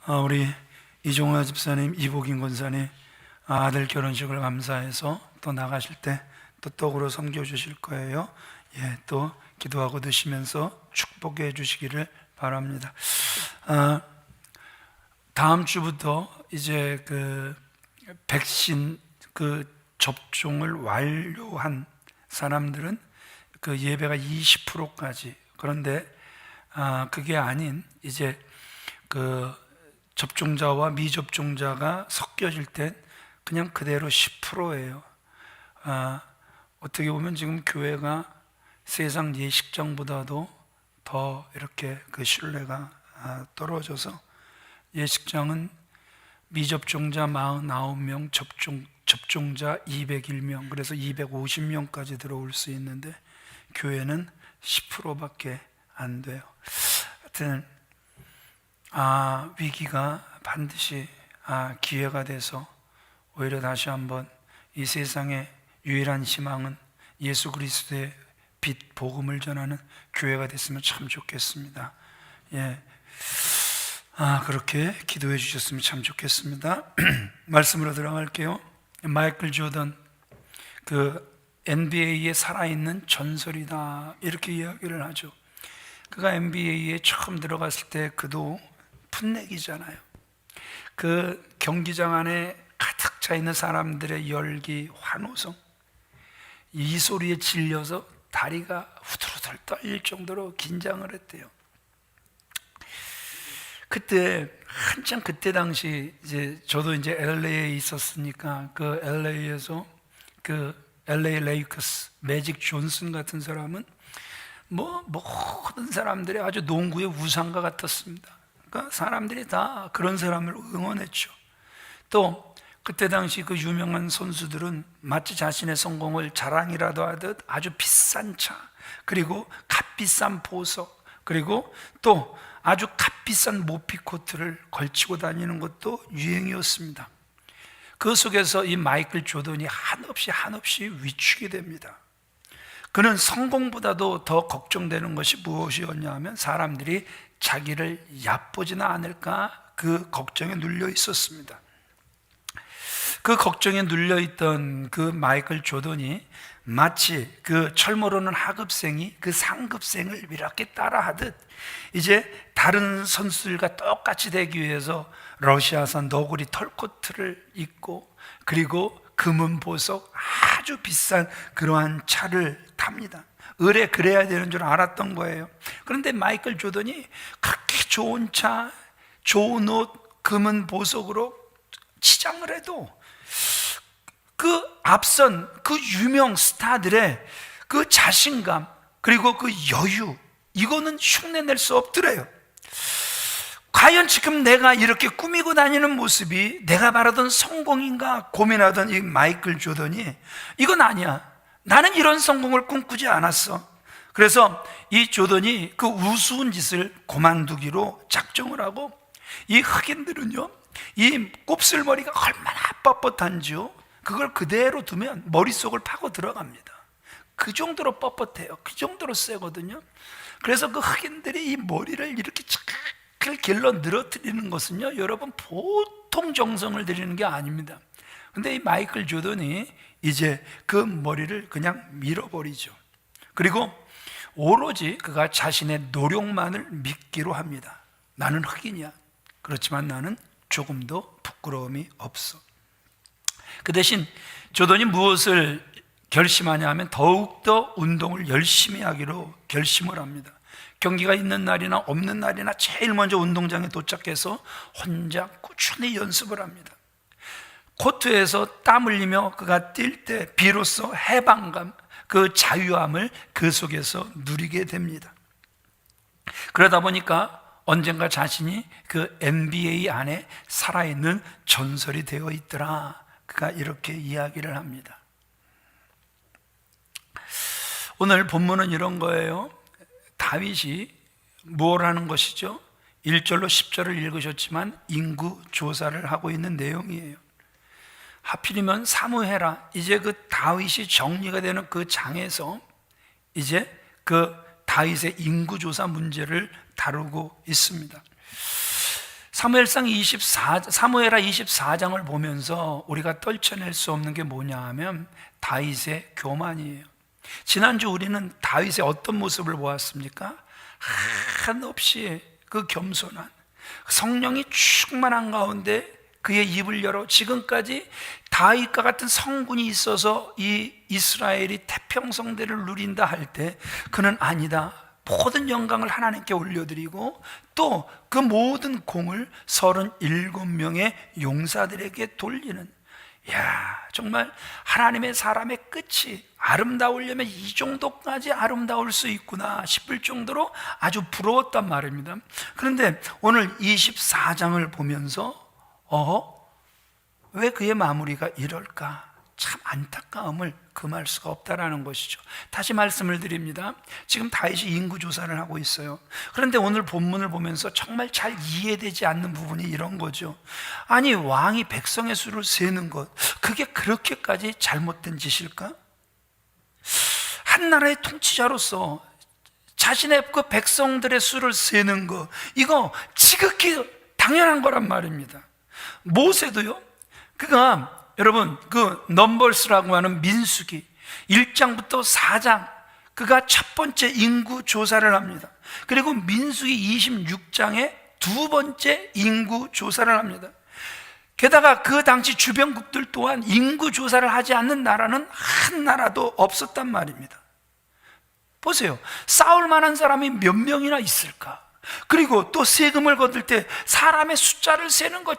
우리 이종화 집사님, 이복인 권사님 아들 결혼식을 감사해서 또 나가실 때 또 떡으로 섬겨주실 거예요. 또 기도하고 드시면서 축복해 주시기를 바랍니다. 다음 주부터 이제 그 백신 접종을 완료한 사람들은 그 예배가 20%까지, 그런데 그게 아닌 이제 그 접종자와 미접종자가 섞여질 땐 그냥 그대로 10%예요. 어떻게 보면 지금 교회가 세상 예식장보다도 더 이렇게 그 신뢰가 떨어져서, 예식장은 미접종자 49명, 접종자 201명, 그래서 250명까지 들어올 수 있는데 교회는 10%밖에 안 돼요. 하여튼 위기가 반드시 기회가 돼서 오히려 다시 한번 이 세상의 유일한 희망은 예수 그리스도의 빛 복음을 전하는 교회가 됐으면 참 좋겠습니다. 그렇게 기도해 주셨으면 참 좋겠습니다. 말씀으로 들어갈게요. 마이클 조던, 그 NBA에 살아있는 전설이다, 이렇게 이야기를 하죠. 그가 NBA에 처음 들어갔을 때 그도 풋내기잖아요. 그 경기장 안에 가득 차 있는 사람들의 열기, 환호성, 이 소리에 질려서 다리가 후들후들 떨릴 정도로 긴장을 했대요. 그때 한참 그때 당시 이제 저도 이제 LA에 있었으니까 그 LA에서 그 LA 레이커스 매직 존슨 같은 사람은 모든 사람들이 아주 농구의 우상과 같았습니다. 그러니까 사람들이 다 그런 사람을 응원했죠. 또 그때 당시 그 유명한 선수들은 마치 자신의 성공을 자랑이라도 하듯 아주 비싼 차, 그리고 값비싼 보석, 그리고 또 아주 값비싼 모피 코트를 걸치고 다니는 것도 유행이었습니다. 그 속에서 이 마이클 조던이 한없이 위축이 됩니다. 그는 성공보다도 더 걱정되는 것이 무엇이었냐 하면 사람들이 자기를 얕보지는 않을까, 그 걱정에 눌려 있었습니다. 그 걱정에 눌려있던 그 마이클 조던이 마치 그 철모르는 하급생이 그 상급생을 이렇게 따라하듯 이제 다른 선수들과 똑같이 되기 위해서 러시아산 너구리 털코트를 입고, 그리고 금은 보석, 아주 비싼 그러한 차를 탑니다. 그래야 되는 줄 알았던 거예요. 그런데 마이클 조던이 그렇게 좋은 차, 좋은 옷, 금은 보석으로 치장을 해도 그 앞선 그 유명 스타들의 그 자신감, 그리고 그 여유, 이거는 흉내낼 수 없더래요. 과연 지금 내가 이렇게 꾸미고 다니는 모습이 내가 바라던 성공인가 고민하던 이 마이클 조던이, 이건 아니야, 나는 이런 성공을 꿈꾸지 않았어. 그래서 이 조던이 그 우스운 짓을 그만두기로 작정을 하고, 이 흑인들은요, 이 곱슬머리가 얼마나 뻣뻣한지요, 그걸 그대로 두면 머릿속을 파고 들어갑니다. 그 정도로 뻣뻣해요. 그 정도로 세거든요. 그래서 그 흑인들이 이 머리를 이렇게 잘 길러 늘어뜨리는 것은요, 여러분 보통 정성을 들이는 게 아닙니다. 근데 이 마이클 조던이 이제 그 머리를 그냥 밀어버리죠. 그리고 오로지 그가 자신의 노력만을 믿기로 합니다. 나는 흑인이야. 그렇지만 나는 조금도 부끄러움이 없어. 그 대신 조던이 무엇을 결심하냐 하면 더욱더 운동을 열심히 하기로 결심을 합니다. 경기가 있는 날이나 없는 날이나 제일 먼저 운동장에 도착해서 혼자 꾸준히 연습을 합니다. 코트에서 땀 흘리며 그가 뛸 때 비로소 해방감, 그 자유함을 그 속에서 누리게 됩니다. 그러다 보니까 언젠가 자신이 그 NBA 안에 살아있는 전설이 되어 있더라, 그가 이렇게 이야기를 합니다. 오늘 본문은 이런 거예요. 다윗이 뭘 하는 것이죠? 1절로 10절을 읽으셨지만 인구 조사를 하고 있는 내용이에요. 하필이면 사무엘하, 이제 그 다윗이 정리가 되는 그 장에서 이제 그 다윗의 인구 조사 문제를 다루고 있습니다. 사무엘하 24장을 보면서 우리가 떨쳐낼 수 없는 게 뭐냐 하면 다윗의 교만이에요. 지난주 우리는 다윗의 어떤 모습을 보았습니까? 한없이 그 겸손한, 성령이 충만한 가운데 그의 입을 열어 지금까지 다윗과 같은 성군이 있어서 이 이스라엘이 태평성대를 누린다 할 때 그는 아니다, 모든 영광을 하나님께 올려드리고 또 그 모든 공을 37명의 용사들에게 돌리는, 야, 정말 하나님의 사람의 끝이 아름다우려면 이 정도까지 아름다울 수 있구나 싶을 정도로 아주 부러웠단 말입니다. 그런데 오늘 24장을 보면서 왜 그의 마무리가 이럴까? 참 안타까움을 금할 수가 없다라는 것이죠. 다시 말씀을 드립니다. 지금 다윗이 인구조사를 하고 있어요. 그런데 오늘 본문을 보면서 정말 잘 이해되지 않는 부분이 이런 거죠. 아니, 왕이 백성의 수를 세는 것, 그게 그렇게까지 잘못된 짓일까? 한 나라의 통치자로서 자신의 그 백성들의 수를 세는 것, 이거 지극히 당연한 거란 말입니다. 모세도요, 그가 여러분 그 넘버스라고 하는 민수기 1장부터 4장, 그가 첫 번째 인구 조사를 합니다. 그리고 민수기 26장에 두 번째 인구 조사를 합니다. 게다가 그 당시 주변국들 또한 인구 조사를 하지 않는 나라는 한 나라도 없었단 말입니다. 보세요, 싸울 만한 사람이 몇 명이나 있을까? 그리고 또 세금을 거둘 때 사람의 숫자를 세는 거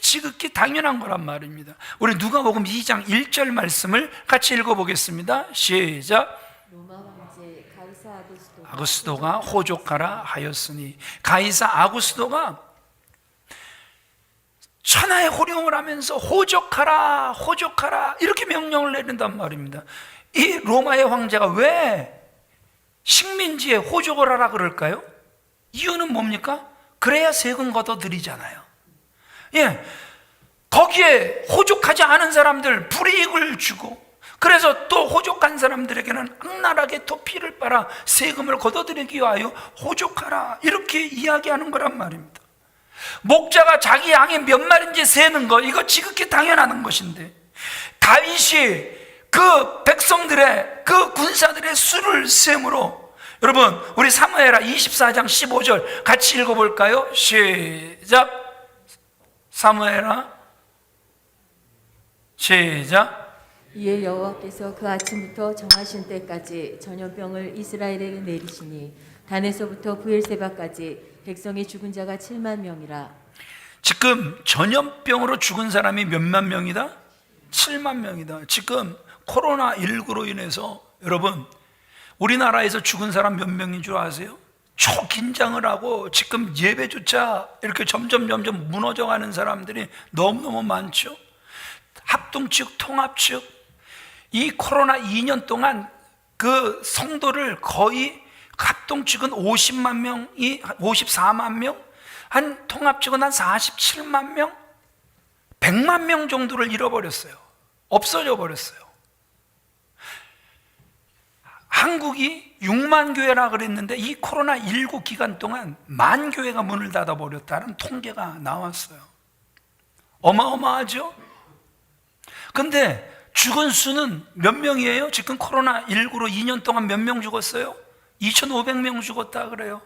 지극히 당연한 거란 말입니다. 우리 누가복음 2장 1절 말씀을 같이 읽어보겠습니다. 시작. 로마 황제 가이사 아구스도가 호족하라 하였으니, 가이사 아구스도가 천하의 호령을 하면서 호족하라 이렇게 명령을 내린단 말입니다. 이 로마의 황제가 왜 식민지에 호족을 하라 그럴까요? 이유는 뭡니까? 그래야 세금 걷어들이잖아요. 예, 거기에 호족하지 않은 사람들 불이익을 주고, 그래서 또 호족한 사람들에게는 악랄하게 또 피를 빨아 세금을 걷어들이기 위하여 호족하라 이렇게 이야기하는 거란 말입니다. 목자가 자기 양이 몇 마리인지 세는 거, 이거 지극히 당연한 것인데 다윗이 그 백성들의, 그 군사들의 수를 셈으로, 여러분 우리 사무엘하 24장 15절 같이 읽어볼까요? 시작. 사무엘하 시작. 이에 여호와께서 그 아침부터 정하신 때까지 전염병을 이스라엘에게 내리시니 단에서부터 브엘세바까지 백성이 죽은 자가 7만 명이라. 지금 전염병으로 죽은 사람이 몇만 명이다? 7만 명이다. 지금 코로나19로 인해서 여러분 우리나라에서 죽은 사람 몇 명인 줄 아세요? 초긴장을 하고 지금 예배조차 이렇게 점점 무너져가는 사람들이 너무너무 많죠. 합동 측, 통합 측, 이 코로나 2년 동안 그 성도를 거의, 합동 측은 50만 명이 54만 명, 한 통합 측은 한 47만 명, 100만 명 정도를 잃어버렸어요. 없어져 버렸어요. 한국이 6만 교회라 그랬는데 이 코로나19 기간 동안 1만 교회가 문을 닫아버렸다는 통계가 나왔어요. 어마어마하죠? 근데 죽은 수는 몇 명이에요? 지금 코로나19로 2년 동안 몇 명 죽었어요? 2,500명 죽었다 그래요.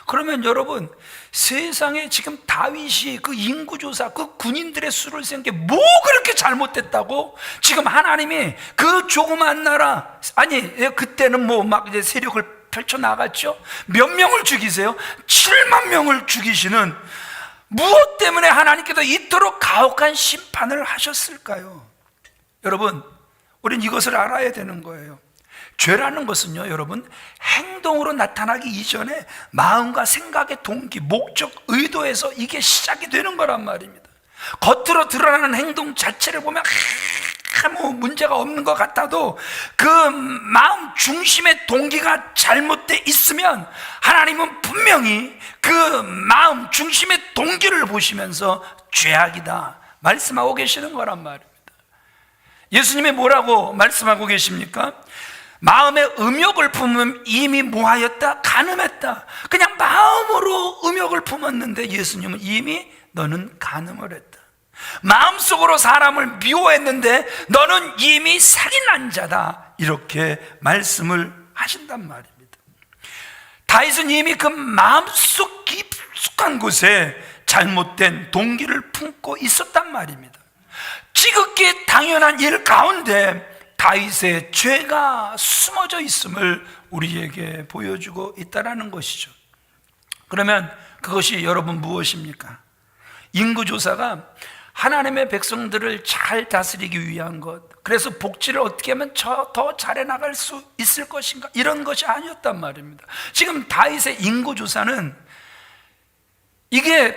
그러면 여러분, 세상에 지금 다윗이 그 인구조사, 그 군인들의 수를 센 게 뭐 그렇게 잘못됐다고 지금 하나님이 그 조그만 나라, 아니 그때는 뭐 막 이제 세력을 펼쳐나갔죠. 몇 명을 죽이세요? 7만 명을 죽이시는, 무엇 때문에 하나님께서 이토록 가혹한 심판을 하셨을까요? 여러분, 우린 이것을 알아야 되는 거예요. 죄라는 것은요, 여러분, 행동으로 나타나기 이전에 마음과 생각의 동기, 목적, 의도에서 이게 시작이 되는 거란 말입니다. 겉으로 드러나는 행동 자체를 보면 아무 문제가 없는 것 같아도 그 마음 중심의 동기가 잘못돼 있으면 하나님은 분명히 그 마음 중심의 동기를 보시면서 죄악이다 말씀하고 계시는 거란 말입니다. 예수님이 뭐라고 말씀하고 계십니까? 마음에 음욕을 품으면 이미 뭐하였다? 간음했다. 그냥 마음으로 음욕을 품었는데 예수님은 이미 너는 간음을 했다. 마음속으로 사람을 미워했는데 너는 이미 살인한 자다. 이렇게 말씀을 하신단 말입니다. 다윗은 이미 그 마음속 깊숙한 곳에 잘못된 동기를 품고 있었단 말입니다. 지극히 당연한 일 가운데 다윗의 죄가 숨어져 있음을 우리에게 보여주고 있다는 것이죠. 그러면 그것이 여러분 무엇입니까? 인구조사가 하나님의 백성들을 잘 다스리기 위한 것, 그래서 복지를 어떻게 하면 더 잘해 나갈 수 있을 것인가, 이런 것이 아니었단 말입니다. 지금 다윗의 인구조사는 이게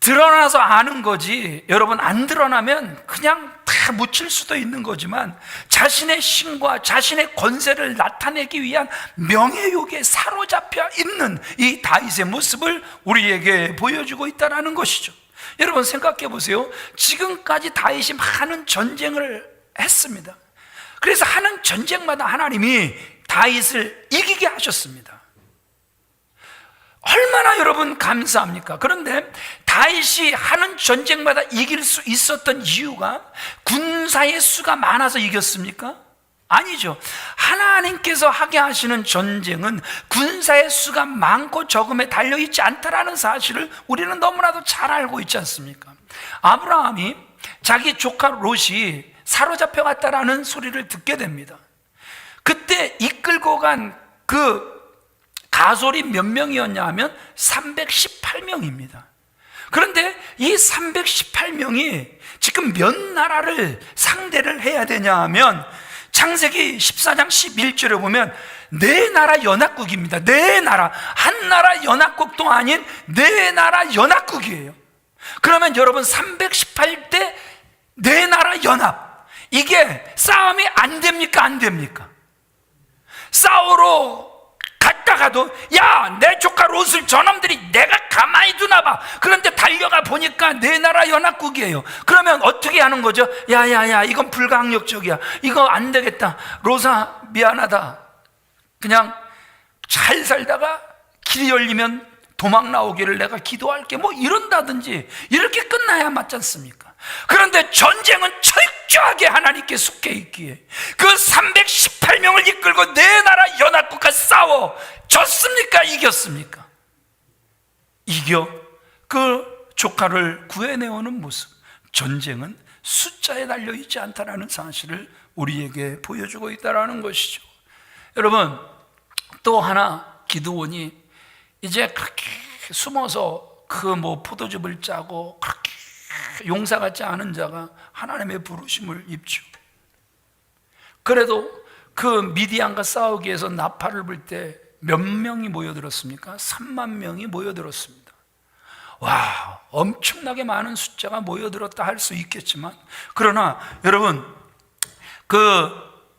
드러나서 아는 거지, 여러분 안 드러나면 그냥 다 묻힐 수도 있는 거지만 자신의 신과 자신의 권세를 나타내기 위한 명예욕에 사로잡혀 있는 이 다윗의 모습을 우리에게 보여주고 있다는 것이죠. 여러분 생각해 보세요. 지금까지 다윗이 많은 전쟁을 했습니다. 그래서 하는 전쟁마다 하나님이 다윗을 이기게 하셨습니다. 얼마나 여러분 감사합니까? 그런데 다윗이 하는 전쟁마다 이길 수 있었던 이유가 군사의 수가 많아서 이겼습니까? 아니죠. 하나님께서 하게 하시는 전쟁은 군사의 수가 많고 적음에 달려있지 않다라는 사실을 우리는 너무나도 잘 알고 있지 않습니까? 아브라함이 자기 조카 롯이 사로잡혀 갔다라는 소리를 듣게 됩니다. 그때 이끌고 간 그 가솔이 몇 명이었냐 하면 318명입니다. 그런데 이 318명이 지금 몇 나라를 상대를 해야 되냐 하면 창세기 14장 11절에 보면 네 나라 연합국입니다. 네 나라, 한 나라 연합국도 아닌 네 나라 연합국이에요. 그러면 여러분 318대 네 나라 연합, 이게 싸움이 안 됩니까? 안 됩니까? 싸우러 갔다가도 야, 내 조카 롯을 저놈들이 내가 가만히 두나 봐. 그런데 달려가 보니까 네 나라 연합국이에요. 그러면 어떻게 하는 거죠? 야야야, 이건 불가항력적이야. 이거 안 되겠다. 롯아 미안하다. 그냥 잘 살다가 길이 열리면 도망 나오기를 내가 기도할게, 뭐 이런다든지 이렇게 끝나야 맞지 않습니까? 그런데 전쟁은 철저하게 하나님께 속해 있기에 그 318명을 이끌고 네 나라 연합국과 싸워 졌습니까? 이겼습니까? 이겨 그 조카를 구해내오는 모습. 전쟁은 숫자에 달려있지 않다는 사실을 우리에게 보여주고 있다는 것이죠. 여러분, 또 하나 기드온이 이제 그렇게 숨어서 그 포도즙을 짜고 그렇게 용사 같지 않은 자가 하나님의 부르심을 입죠. 그래도 그 미디안과 싸우기 위해서 나팔을 불 때 몇 명이 모여들었습니까? 3만 명이 모여들었습니다. 와, 엄청나게 많은 숫자가 모여들었다 할 수 있겠지만, 그러나 여러분 그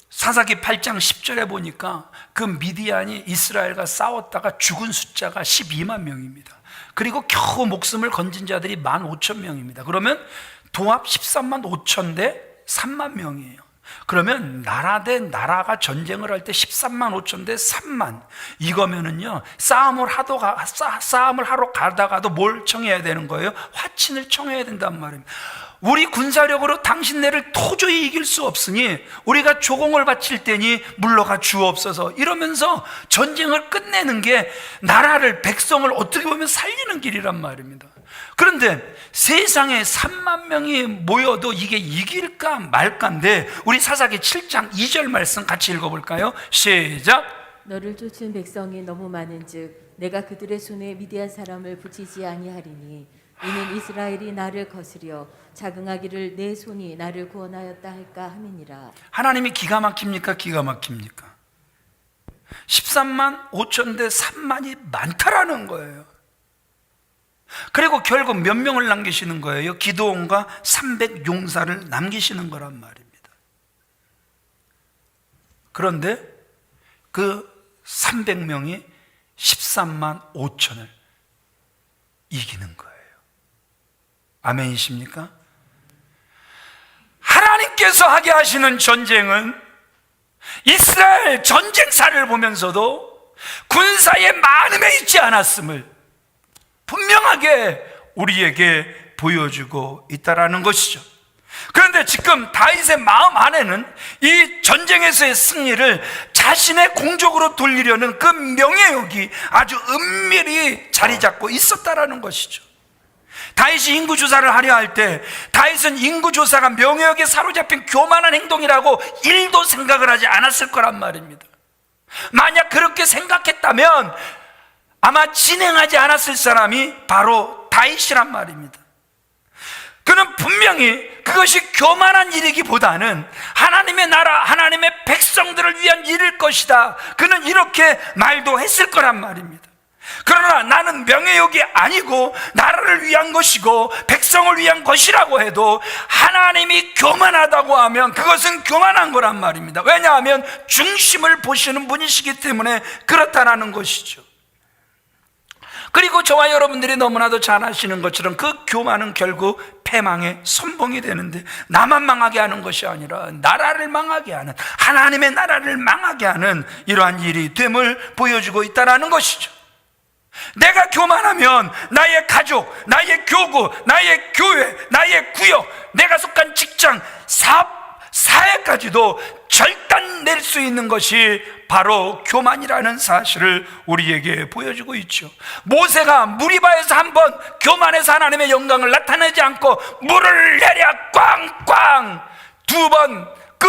사사기 8장 10절에 보니까 그 미디안이 이스라엘과 싸웠다가 죽은 숫자가 12만 명입니다. 그리고 겨우 목숨을 건진 자들이 15,000명입니다. 그러면 도합 13만 5천 대 3만 명이에요. 그러면 나라 대 나라가 전쟁을 할 때 13만 5천 대 3만, 이거면은요 싸움을 하러 가다가도 뭘 청해야 되는 거예요? 화친을 청해야 된단 말입니다. 우리 군사력으로 당신네를 도저히 이길 수 없으니 우리가 조공을 바칠 테니 물러가 주옵소서, 이러면서 전쟁을 끝내는 게 나라를, 백성을 어떻게 보면 살리는 길이란 말입니다. 그런데 세상에 3만 명이 모여도 이게 이길까 말까인데, 우리 사사기 7장 2절 말씀 같이 읽어볼까요? 시작. 너를 쫓은 백성이 너무 많은즉 내가 그들의 손에 미디안 사람을 붙이지 아니하리니 이는 이스라엘이 나를 거스려 자긍하기를 내 손이 나를 구원하였다 할까 함이니라. 하나님이 기가 막힙니까? 기가 막힙니까? 13만 5천 대 3만이 많다라는 거예요. 그리고 결국 몇 명을 남기시는 거예요? 기드온과 300용사를 남기시는 거란 말입니다. 그런데 그 300명이 13만 5천을 이기는 거예요. 아멘이십니까? 하나님께서 하게 하시는 전쟁은 이스라엘 전쟁사를 보면서도 군사의 많음에 있지 않았음을 분명하게 우리에게 보여주고 있다라는 것이죠. 그런데 지금 다윗의 마음 안에는 이 전쟁에서의 승리를 자신의 공적으로 돌리려는 그 명예욕이 아주 은밀히 자리 잡고 있었다라는 것이죠. 다윗이 인구조사를 하려 할 때 다윗은 인구조사가 명예욕에 사로잡힌 교만한 행동이라고 1도 생각을 하지 않았을 거란 말입니다. 만약 그렇게 생각했다면 아마 진행하지 않았을 사람이 바로 다윗이란 말입니다. 그는 분명히 그것이 교만한 일이기보다는 하나님의 나라, 하나님의 백성들을 위한 일일 것이다, 그는 이렇게 말도 했을 거란 말입니다. 그러나 나는 명예욕이 아니고 나라를 위한 것이고 백성을 위한 것이라고 해도 하나님이 교만하다고 하면 그것은 교만한 거란 말입니다. 왜냐하면 중심을 보시는 분이시기 때문에 그렇다라는 것이죠. 그리고 저와 여러분들이 너무나도 잘 아시는 것처럼 그 교만은 결국 패망의 선봉이 되는데, 나만 망하게 하는 것이 아니라 나라를 망하게 하는, 하나님의 나라를 망하게 하는 이러한 일이 됨을 보여주고 있다는 것이죠. 내가 교만하면 나의 가족, 나의 교구, 나의 교회, 나의 구역, 내가 속한 직장, 사회까지도 절단낼 수 있는 것이 바로 교만이라는 사실을 우리에게 보여주고 있죠. 모세가 무리바에서 한번 교만해서 하나님의 영광을 나타내지 않고 물을 내려 꽝꽝 두 번 그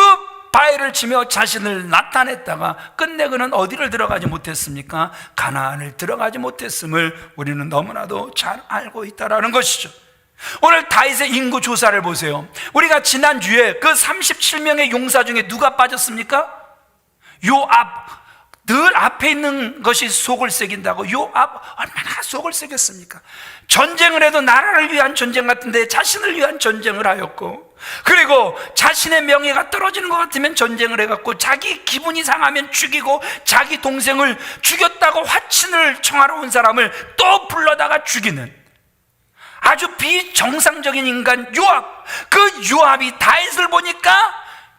바위를 치며 자신을 나타냈다가 끝내 그는 어디를 들어가지 못했습니까? 가나안을 들어가지 못했음을 우리는 너무나도 잘 알고 있다는 것이죠. 오늘 다윗의 인구 조사를 보세요. 우리가 지난주에 그 37명의 용사 중에 누가 빠졌습니까? 요압. 늘 앞에 있는 것이 속을 새긴다고. 요압 얼마나 속을 새겼습니까? 전쟁을 해도 나라를 위한 전쟁 같은데 자신을 위한 전쟁을 하였고, 그리고 자신의 명예가 떨어지는 것 같으면 전쟁을 해갖고 자기 기분이 상하면 죽이고, 자기 동생을 죽였다고 화친을 청하러 온 사람을 또 불러다가 죽이는 아주 비정상적인 인간 요압. 그 요압이 다윗을 보니까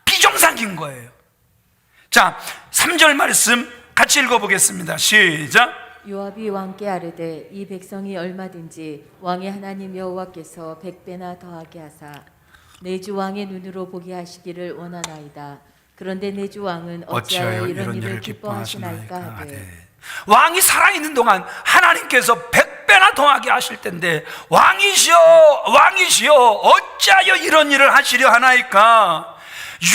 비정상인 거예요. 자, 3절 말씀 같이 읽어보겠습니다. 시작. 요압이 왕께 아뢰되 이 백성이 얼마든지 왕의 하나님 여호와께서 100배나 더하게 하사 내 주 왕의 눈으로 보게 하시기를 원하나이다. 그런데 내 주 왕은 어찌하여 이런 일을 기뻐하시나이까 하되. 왕이 살아있는 동안 하나님께서 100배나 더하게 하실 텐데, 왕이시여 어찌하여 이런 일을 하시려 하나이까?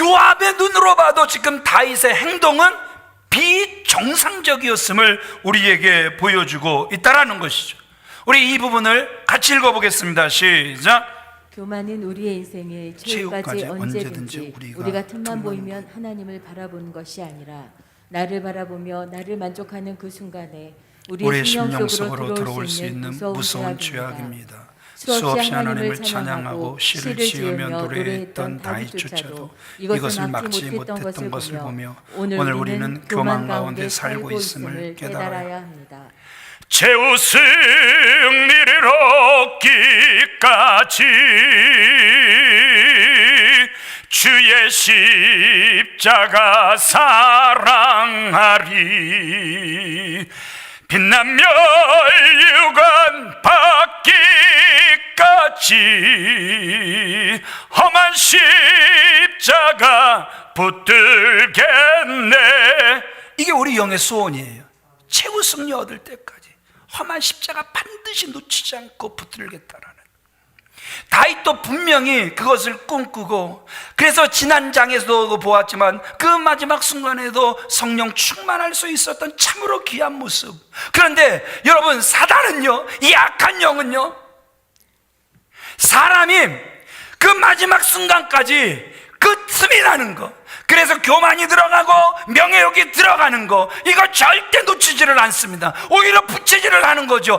요압의 눈으로 봐도 지금 다윗의 행동은 비정상적이었음을 우리에게 보여주고 있다는 것이죠. 우리 이 부분을 같이 읽어보겠습니다. 시작. 교만은 우리의 인생의 최후까지 언제든지 우리가 틈만 보이면 하나님을 바라보는 것이 아니라 나를 바라보며 나를 만족하는 그 순간에 우리의 심령 속으로 들어올 수 있는 무서운 죄악입니다. 수없이 하나님을 찬양하고 시를 지으며 노래했던 다윗조차도 이것을 막지 못했던 것을 보며 오늘 우리는 교만 가운데 살고 있음을 깨달아야 합니다. 최후 승리를 얻기까지 주의 십자가 사랑하리. 빛나며 유관 받기까지 험한 십자가 붙들겠네. 이게 우리 영의 소원이에요. 최후 승리 얻을 때까지 험한 십자가 반드시 놓치지 않고 붙들겠다라는. 다윗도 분명히 그것을 꿈꾸고, 그래서 지난 장에서도 보았지만 그 마지막 순간에도 성령 충만할 수 있었던 참으로 귀한 모습. 그런데 여러분, 사단은요, 이 악한 영은요, 사람이 그 마지막 순간까지 그 틈이 나는 거, 그래서 교만이 들어가고 명예욕이 들어가는 거, 이거 절대 놓치지를 않습니다. 오히려 붙이지를 하는 거죠.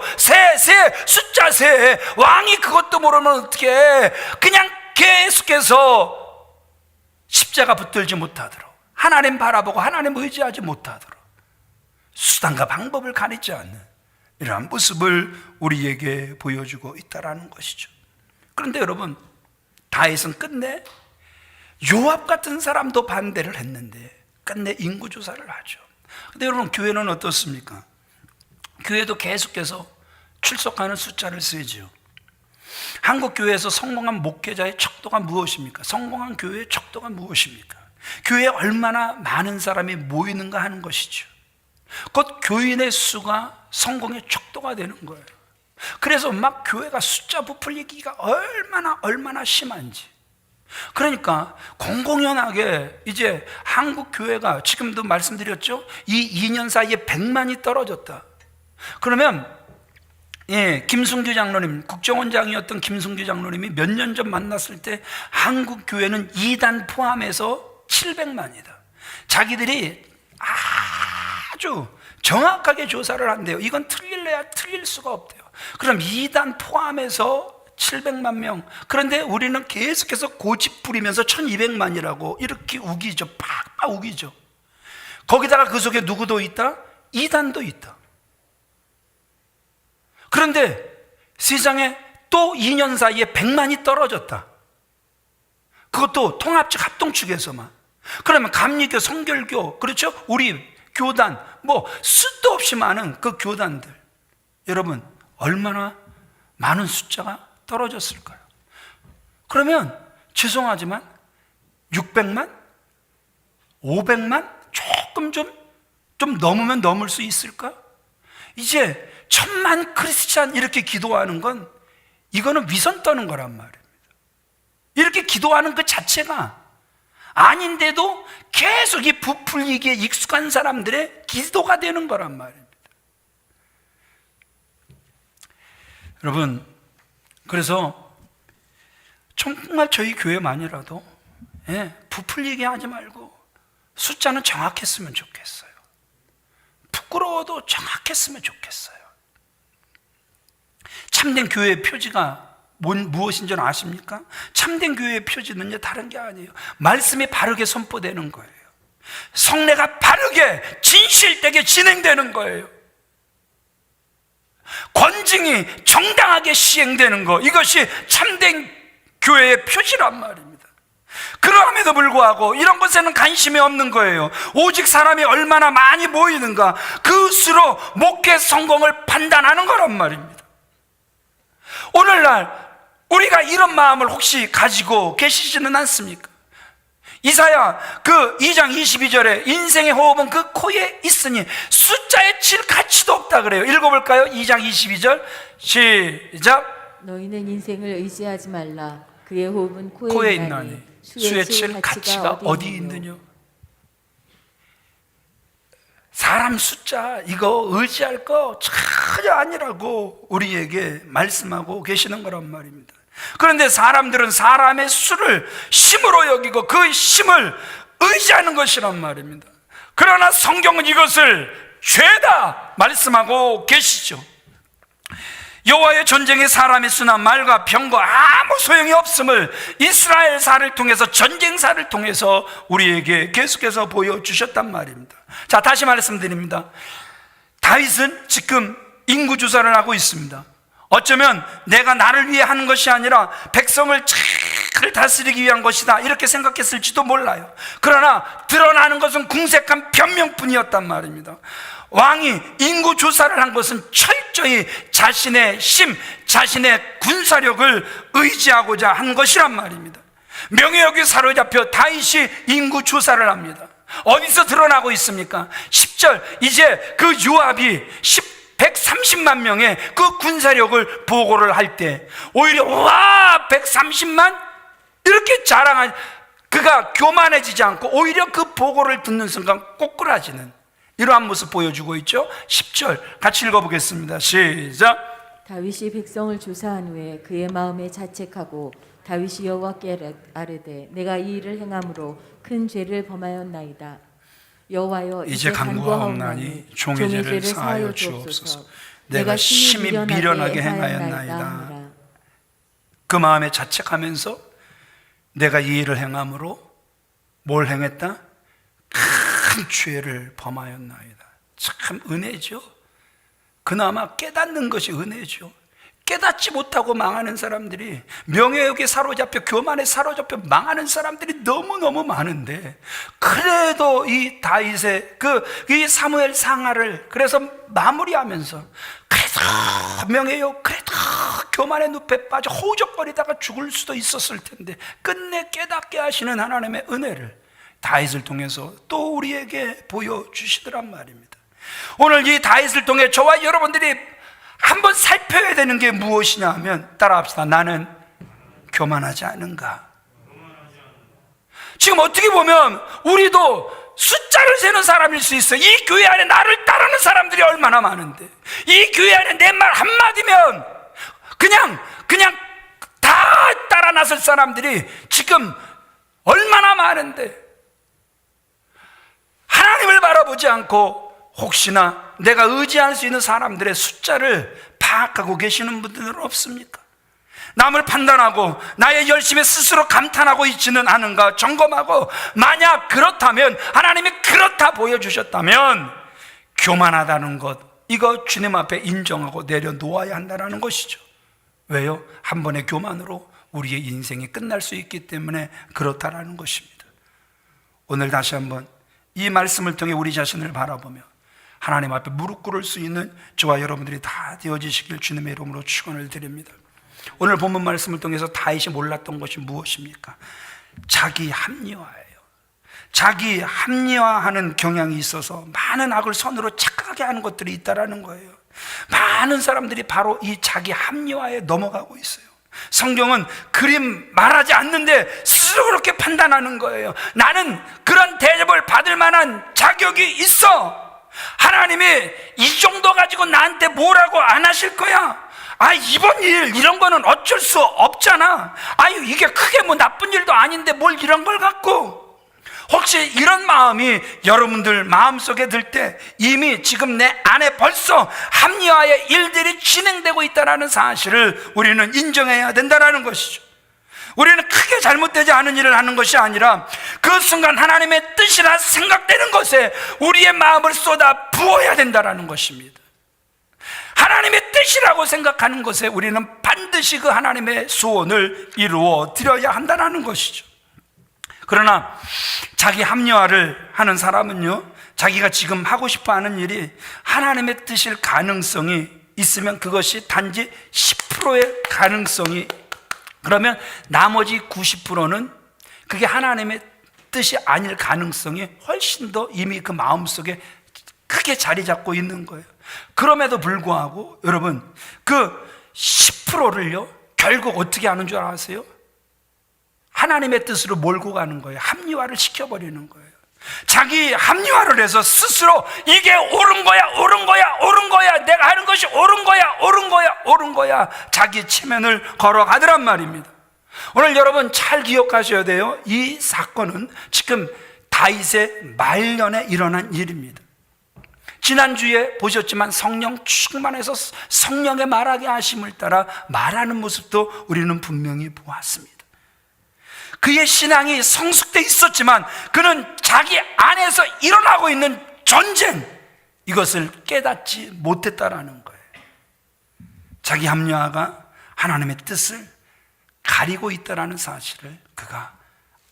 숫자 세. 왕이 그것도 모르면 어떻게 해. 그냥 계속해서 십자가 붙들지 못하도록, 하나님 바라보고 하나님 의지하지 못하도록 수단과 방법을 가리지 않는 이러한 모습을 우리에게 보여주고 있다는 것이죠. 그런데 여러분, 다윗은 끝내 요압 같은 사람도 반대를 했는데 끝내 인구 조사를 하죠. 근데 여러분, 교회는 어떻습니까? 교회도 계속해서 출석하는 숫자를 세죠. 한국 교회에서 성공한 목회자의 척도가 무엇입니까? 성공한 교회의 척도가 무엇입니까? 교회에 얼마나 많은 사람이 모이는가 하는 것이죠. 곧 교인의 수가 성공의 척도가 되는 거예요. 그래서 막 교회가 숫자 부풀리기가 얼마나 심한지. 그러니까 공공연하게 이제 한국 교회가 지금도 말씀드렸죠. 이 2년 사이에 100만이 떨어졌다. 그러면 김순규 장로님, 국정원장이었던 김순규 장로님이 몇 년 전 만났을 때 한국 교회는 2단 포함해서 700만이다. 자기들이 아주 정확하게 조사를 한대요. 이건 틀릴래야 틀릴 수가 없대요. 그럼 2단 포함해서 700만 명. 그런데 우리는 계속해서 고집 부리면서 1200만이라고 이렇게 우기죠. 팍팍 우기죠. 거기다가 그 속에 누구도 있다? 2단도 있다. 그런데 세상에 또 2년 사이에 100만이 떨어졌다. 그것도 통합측 합동측에서만. 그러면 감리교, 성결교, 그렇죠? 우리 교단, 뭐 수도 없이 많은 그 교단들, 여러분 얼마나 많은 숫자가 떨어졌을까요? 그러면 죄송하지만 600만? 500만? 조금 좀 넘으면 넘을 수 있을까? 이제 1000만 크리스찬 이렇게 기도하는 건 이거는 위선 떠는 거란 말입니다. 이렇게 기도하는 그 자체가 아닌데도 계속 이 부풀리기에 익숙한 사람들의 기도가 되는 거란 말입니다. 여러분, 그래서 정말 저희 교회만이라도 부풀리게 하지 말고 숫자는 정확했으면 좋겠어요. 부끄러워도 정확했으면 좋겠어요. 참된 교회의 표지가 무엇인 줄 아십니까? 참된 교회의 표지는요, 다른 게 아니에요. 말씀이 바르게 선포되는 거예요. 성례가 바르게 진실되게 진행되는 거예요. 권징이 정당하게 시행되는 거, 이것이 참된 교회의 표지란 말입니다. 그럼에도 불구하고 이런 것에는 관심이 없는 거예요. 오직 사람이 얼마나 많이 모이는가, 그 수로 목회 성공을 판단하는 거란 말입니다. 오늘날 우리가 이런 마음을 혹시 가지고 계시지는 않습니까? 이사야 그 2장 22절에 인생의 호흡은 그 코에 있으니 숫자에 칠 가치도 없다 그래요. 읽어볼까요? 2장 22절 시작. 너희는 인생을 의지하지 말라. 그의 호흡은 코에 코에 있나니 있나니 수에 칠 가치가 어디 있느냐. 사람 숫자 이거 의지할 거 전혀 아니라고 우리에게 말씀하고 계시는 거란 말입니다. 그런데 사람들은 사람의 수를 심으로 여기고 그 심을 의지하는 것이란 말입니다. 그러나 성경은 이것을 죄다 말씀하고 계시죠. 여호와의 전쟁에 사람의 수나 말과 병과 아무 소용이 없음을 이스라엘사를 통해서, 전쟁사를 통해서 우리에게 계속해서 보여주셨단 말입니다. 자, 다시 말씀드립니다. 다윗은 지금 인구조사를 하고 있습니다. 어쩌면 내가 나를 위해 하는 것이 아니라 백성을 잘 다스리기 위한 것이다 이렇게 생각했을지도 몰라요. 그러나 드러나는 것은 궁색한 변명뿐이었단 말입니다. 왕이 인구조사를 한 것은 철저히 자신의 힘, 자신의 군사력을 의지하고자 한 것이란 말입니다. 명예욕에 사로잡혀 다윗이 인구조사를 합니다. 어디서 드러나고 있습니까? 10절, 이제 그 요압이 130만 명의 그 군사력을 보고를 할 때 오히려 와 130만 이렇게 자랑한 그가 교만해지지 않고 오히려 그 보고를 듣는 순간 꼬꾸라지는 이러한 모습 보여주고 있죠. 10절 같이 읽어보겠습니다. 시작. 다윗이 백성을 조사한 후에 그의 마음에 자책하고 다윗이 여호와께 아뢰되 내가 이 일을 행함으로 큰 죄를 범하였나이다. 여호와여 이제 간구하옵나니 종의 죄를 사하여 주옵소서. 내가 심히 미련하게 행하였나이다. 그 마음에 자책하면서 내가 이 일을 행함으로 뭘 행했다? 큰 죄를 범하였나이다. 참 은혜죠. 그나마 깨닫는 것이 은혜죠. 깨닫지 못하고 망하는 사람들이, 명예욕에 사로잡혀 교만에 사로잡혀 망하는 사람들이 너무너무 많은데, 그래도 이 다윗의 이 사무엘 상하를 그래서 마무리하면서, 그래도 명예욕, 그래도 교만의 늪에 빠져 허우적거리다가 죽을 수도 있었을 텐데 끝내 깨닫게 하시는 하나님의 은혜를 다윗을 통해서 또 우리에게 보여주시더란 말입니다. 오늘 이 다윗을 통해 저와 여러분들이 한번 살펴야 되는 게 무엇이냐 하면, 따라합시다. 나는 교만하지 않은가? 지금 어떻게 보면 우리도 숫자를 세는 사람일 수 있어요. 이 교회 안에 나를 따르는 사람들이 얼마나 많은데, 이 교회 안에 내 말 한마디면 그냥 다 따라 나설 사람들이 지금 얼마나 많은데, 하나님을 바라보지 않고 혹시나 내가 의지할 수 있는 사람들의 숫자를 파악하고 계시는 분들은 없습니까? 남을 판단하고 나의 열심에 스스로 감탄하고 있지는 않은가 점검하고, 만약 그렇다면, 하나님이 그렇다 보여주셨다면 교만하다는 것, 이거 주님 앞에 인정하고 내려놓아야 한다는 것이죠. 왜요? 한 번의 교만으로 우리의 인생이 끝날 수 있기 때문에 그렇다라는 것입니다. 오늘 다시 한번 이 말씀을 통해 우리 자신을 바라보며 하나님 앞에 무릎 꿇을 수 있는 저와 여러분들이 다 되어지시길 주님의 이름으로 축원을 드립니다. 오늘 본문 말씀을 통해서 다윗이 몰랐던 것이 무엇입니까? 자기 합리화예요. 자기 합리화하는 경향이 있어서 많은 악을 선으로 착각하게 하는 것들이 있다라는 거예요. 많은 사람들이 바로 이 자기 합리화에 넘어가고 있어요. 성경은 그림 말하지 않는데 스스로 그렇게 판단하는 거예요. 나는 그런 대접을 받을 만한 자격이 있어. 하나님이 이 정도 가지고 나한테 뭐라고 안 하실 거야. 이번 일 이런 거는 어쩔 수 없잖아. 이게 크게 뭐 나쁜 일도 아닌데 뭘 이런 걸 갖고. 혹시 이런 마음이 여러분들 마음속에 들 때 이미 지금 내 안에 벌써 합리화의 일들이 진행되고 있다는 사실을 우리는 인정해야 된다는 것이죠. 우리는 크게 잘못되지 않은 일을 하는 것이 아니라 그 순간 하나님의 뜻이라 생각되는 것에 우리의 마음을 쏟아 부어야 된다는 것입니다. 하나님의 뜻이라고 생각하는 것에 우리는 반드시 그 하나님의 소원을 이루어 드려야 한다는 것이죠. 그러나 자기 합리화를 하는 사람은요, 자기가 지금 하고 싶어 하는 일이 하나님의 뜻일 가능성이 있으면 그것이 단지 10%의 가능성이, 그러면 나머지 90%는 그게 하나님의 뜻이 아닐 가능성이 훨씬 더 이미 그 마음속에 크게 자리 잡고 있는 거예요. 그럼에도 불구하고 여러분, 그 10%를요 결국 어떻게 하는 줄 아세요? 하나님의 뜻으로 몰고 가는 거예요. 합리화를 시켜버리는 거예요. 자기 합리화를 해서 스스로 이게 옳은 거야, 옳은 거야, 옳은 거야, 내가 하는 것이 옳은 거야, 옳은 거야, 옳은 거야, 자기 체면을 걸어가더란 말입니다. 오늘 여러분 잘 기억하셔야 돼요. 이 사건은 지금 다윗의 말년에 일어난 일입니다. 지난주에 보셨지만 성령 충만해서 성령의 말하게 하심을 따라 말하는 모습도 우리는 분명히 보았습니다. 그의 신앙이 성숙돼 있었지만 그는 자기 안에서 일어나고 있는 전쟁, 이것을 깨닫지 못했다라는 거예요. 자기 합리화가 하나님의 뜻을 가리고 있다라는 사실을 그가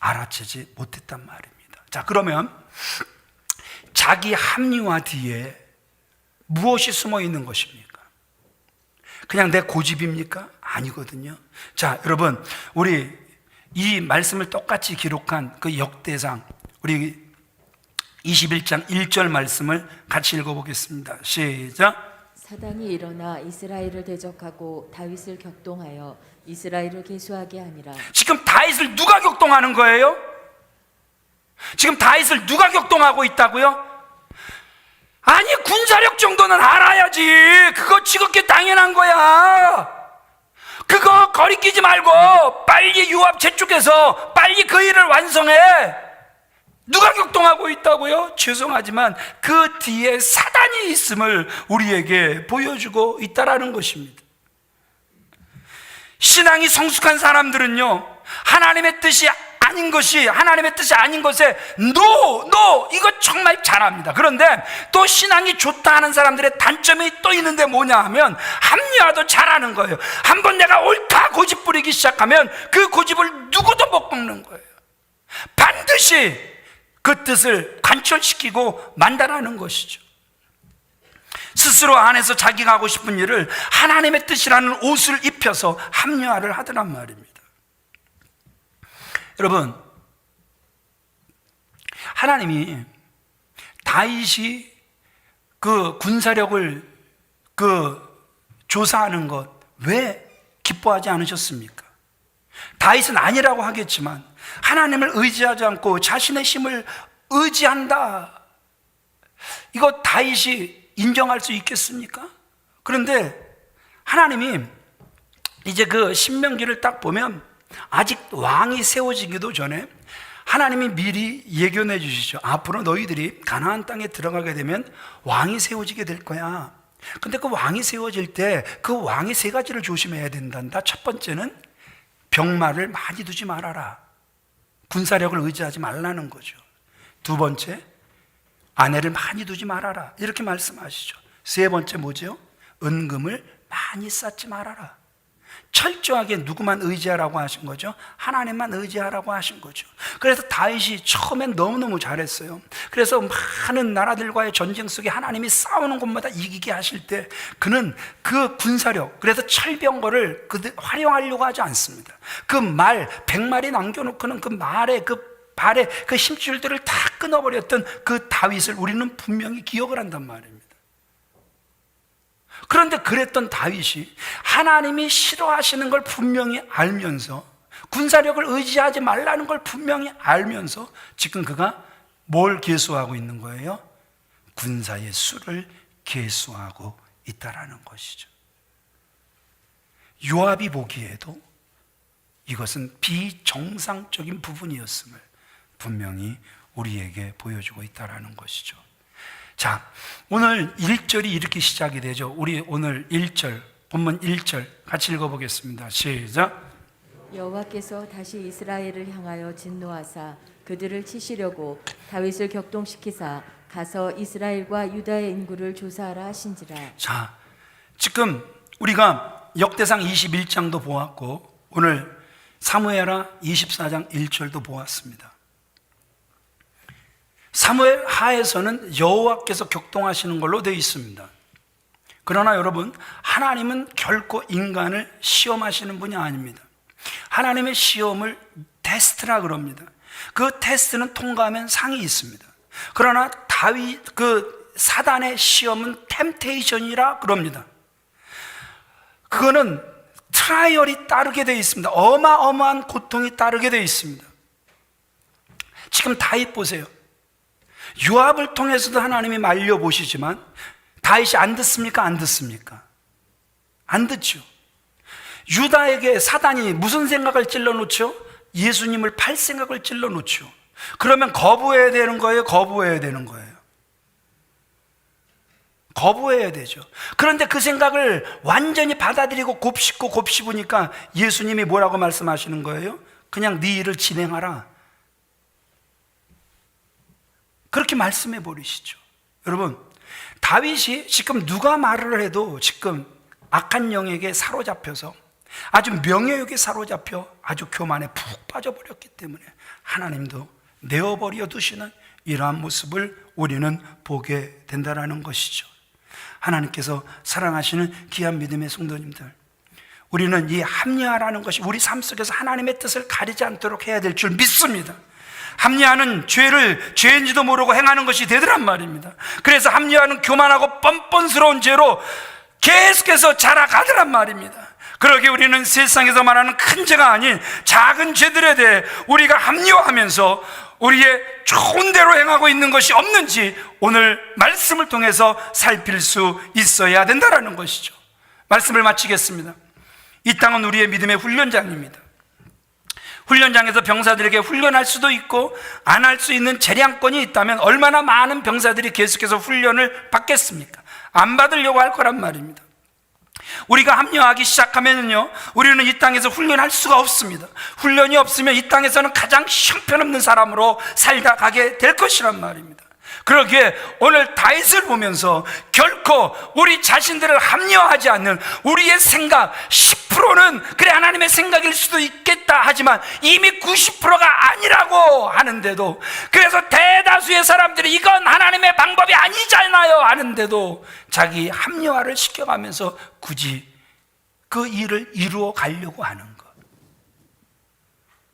알아채지 못했단 말입니다. 자, 그러면 자기 합리화 뒤에 무엇이 숨어 있는 것입니까? 그냥 내 고집입니까? 아니거든요. 자, 여러분, 우리 이 말씀을 똑같이 기록한 그 역대상, 우리 21장 1절 말씀을 같이 읽어보겠습니다. 시작. 사단이 일어나 이스라엘을 대적하고 다윗을 격동하여 이스라엘을 계수하게 하니라. 지금 다윗을 누가 격동하는 거예요? 지금 다윗을 누가 격동하고 있다고요? 아니, 군사력 정도는 알아야지. 그거 지극히 당연한 거야. 그거 거리끼지 말고 빨리 유압 재촉해서 빨리 그 일을 완성해. 누가 격동하고 있다고요? 죄송하지만 그 뒤에 사단이 있음을 우리에게 보여주고 있다라는 것입니다. 신앙이 성숙한 사람들은요, 하나님의 뜻이 아닌 것이, 하나님의 뜻이 아닌 것에 노 이거 정말 잘합니다. 그런데 또 신앙이 좋다 하는 사람들의 단점이 또 있는데 뭐냐 하면 합리화도 잘하는 거예요. 한번 내가 옳다 고집 부리기 시작하면 그 고집을 누구도 못 꺾는 거예요. 반드시 그 뜻을 관철시키고 만다라는 것이죠. 스스로 안에서 자기가 하고 싶은 일을 하나님의 뜻이라는 옷을 입혀서 합리화를 하더란 말입니다. 여러분, 하나님이 다윗이 그 군사력을 조사하는 것 왜 기뻐하지 않으셨습니까? 다윗은 아니라고 하겠지만 하나님을 의지하지 않고 자신의 힘을 의지한다, 이거 다윗이 인정할 수 있겠습니까? 그런데 하나님이 이제 그 신명기를 딱 보면 아직 왕이 세워지기도 전에 하나님이 미리 예견해 주시죠. 앞으로 너희들이 가나안 땅에 들어가게 되면 왕이 세워지게 될 거야. 근데 그 왕이 세워질 때 그 왕이 세 가지를 조심해야 된단다. 첫 번째는 병마를 많이 두지 말아라. 군사력을 의지하지 말라는 거죠. 두 번째, 아내를 많이 두지 말아라, 이렇게 말씀하시죠. 세 번째 뭐죠? 은금을 많이 쌓지 말아라. 철저하게 누구만 의지하라고 하신 거죠? 하나님만 의지하라고 하신 거죠. 그래서 다윗이 처음엔 너무너무 잘했어요. 그래서 많은 나라들과의 전쟁 속에 하나님이 싸우는 곳마다 이기게 하실 때 그는 그 군사력, 그래서 철병거를 활용하려고 하지 않습니다. 그 말 100마리 남겨놓고는 그 말에 발에 그 힘줄들을 다 끊어버렸던 그 다윗을 우리는 분명히 기억을 한단 말입니다. 그런데 그랬던 다윗이 하나님이 싫어하시는 걸 분명히 알면서, 군사력을 의지하지 말라는 걸 분명히 알면서 지금 그가 뭘 계수하고 있는 거예요? 군사의 수를 계수하고 있다라는 것이죠. 요압이 보기에도 이것은 비정상적인 부분이었음을 분명히 우리에게 보여주고 있다라는 것이죠. 자, 오늘 1절이 이렇게 시작이 되죠. 우리 오늘 1절, 본문 1절 같이 읽어보겠습니다. 시작. 여호와께서 다시 이스라엘을 향하여 진노하사 그들을 치시려고 다윗을 격동시키사 가서 이스라엘과 유다의 인구를 조사하라 하신지라. 자, 지금 우리가 역대상 21장도 보았고 오늘 사무엘하 24장 1절도 보았습니다. 사무엘 하에서는 여호와께서 격동하시는 걸로 되어 있습니다. 그러나 여러분, 하나님은 결코 인간을 시험하시는 분이 아닙니다. 하나님의 시험을 테스트라 그럽니다. 그 테스트는 통과하면 상이 있습니다. 그러나 사단의 시험은 템테이션이라 그럽니다. 그거는 트라이얼이 따르게 되어 있습니다. 어마어마한 고통이 따르게 되어 있습니다. 지금 다윗 보세요. 요압을 통해서도 하나님이 말려보시지만 다윗이 안 듣습니까? 안 듣습니까? 안 듣죠. 유다에게 사단이 무슨 생각을 찔러놓죠? 예수님을 팔 생각을 찔러놓죠. 그러면 거부해야 되는 거예요? 거부해야 되는 거예요? 거부해야 되죠. 그런데 그 생각을 완전히 받아들이고 곱씹으니까 예수님이 뭐라고 말씀하시는 거예요? 그냥 네 일을 진행하라, 그렇게 말씀해 버리시죠. 여러분, 다윗이 지금 누가 말을 해도 지금 악한 영에게 사로잡혀서 아주 명예욕에 사로잡혀 아주 교만에 푹 빠져버렸기 때문에 하나님도 내어버려 두시는 이러한 모습을 우리는 보게 된다는 것이죠. 하나님께서 사랑하시는 귀한 믿음의 성도님들, 우리는 이 합리화라는 것이 우리 삶 속에서 하나님의 뜻을 가리지 않도록 해야 될 줄 믿습니다. 합리화는 죄인지도 모르고 행하는 것이 되더란 말입니다. 그래서 합리화는 교만하고 뻔뻔스러운 죄로 계속해서 자라가더란 말입니다. 그러기에 우리는 세상에서 말하는 큰 죄가 아닌 작은 죄들에 대해 우리가 합리화하면서 우리의 좋은 대로 행하고 있는 것이 없는지 오늘 말씀을 통해서 살필 수 있어야 된다는 것이죠. 말씀을 마치겠습니다. 이 땅은 우리의 믿음의 훈련장입니다. 훈련장에서 병사들에게 훈련할 수도 있고 안 할 수 있는 재량권이 있다면 얼마나 많은 병사들이 계속해서 훈련을 받겠습니까? 안 받으려고 할 거란 말입니다. 우리가 합리화하기 시작하면요, 우리는 이 땅에서 훈련할 수가 없습니다. 훈련이 없으면 이 땅에서는 가장 형편없는 사람으로 살다 가게 될 것이란 말입니다. 그러기에 오늘 다윗을 보면서 결코 우리 자신들을 합리화하지 않는 우리의 생각 10%는 그래 하나님의 생각일 수도 있겠다 하지만 이미 90%가 아니라고 하는데도, 그래서 대다수의 사람들이 이건 하나님의 방법이 아니잖아요 하는데도 자기 합리화를 시켜가면서 굳이 그 일을 이루어 가려고 하는 것,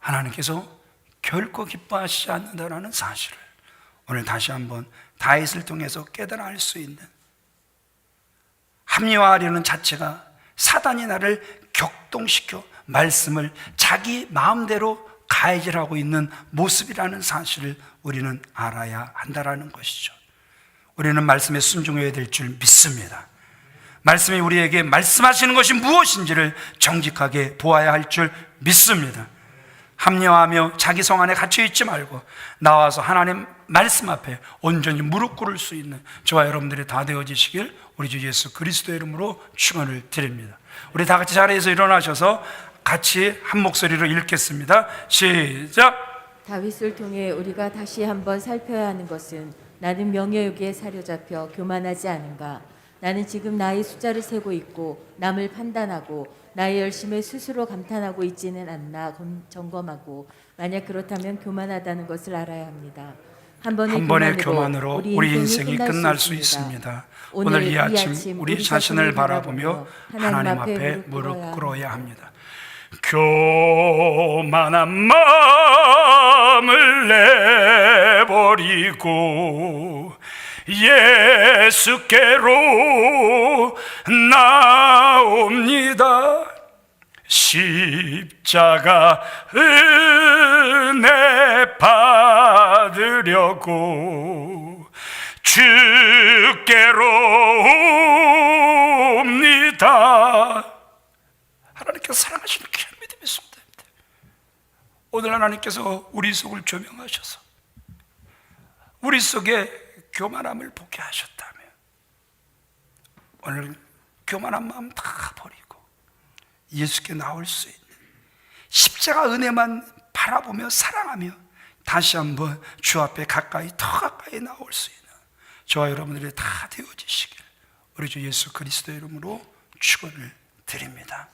하나님께서 결코 기뻐하시지 않는다는 사실을 오늘 다시 한번 다윗을 통해서 깨달아 알 수 있는, 합리화하려는 자체가 사단이 나를 격동시켜 말씀을 자기 마음대로 가해질하고 있는 모습이라는 사실을 우리는 알아야 한다는 것이죠. 우리는 말씀에 순종해야 될 줄 믿습니다. 말씀이 우리에게 말씀하시는 것이 무엇인지를 정직하게 보아야 할 줄 믿습니다. 합리화하며 자기 성 안에 갇혀 있지 말고 나와서 하나님 말씀 앞에 온전히 무릎 꿇을 수 있는 저와 여러분들이 다 되어지시길 우리 주 예수 그리스도의 이름으로 축원을 드립니다. 우리 다 같이 자리에서 일어나셔서 같이 한 목소리로 읽겠습니다. 시작. 다윗을 통해 우리가 다시 한번 살펴야 하는 것은 나는 명예욕에 사로잡혀 교만하지 않은가. 나는 지금 나의 숫자를 세고 있고 남을 판단하고 나의 열심에 스스로 감탄하고 있지는 않나 점검하고, 만약 그렇다면 교만하다는 것을 알아야 합니다. 한 번의 교만으로 우리 인생이 끝날 수 있습니다. 오늘 이 아침 우리 자신을 바라보며 하나님 앞에 무릎 꿇어야 합니다. 교만한 마음을 내버리고 예수께로 나옵니다. 십자가 은혜 받으려고 주께로 옵니다. 하나님께서 사랑하시는 귀한 믿음이 있습니다. 오늘 하나님께서 우리 속을 조명하셔서 우리 속에 교만함을 보게 하셨다면, 오늘 교만한 마음 다 버리고 예수께 나올 수 있는 십자가 은혜만 바라보며 사랑하며 다시 한번 주 앞에 가까이, 더 가까이 나올 수 있는 저와 여러분들이 다 되어지시길 우리 주 예수 그리스도의 이름으로 축원을 드립니다.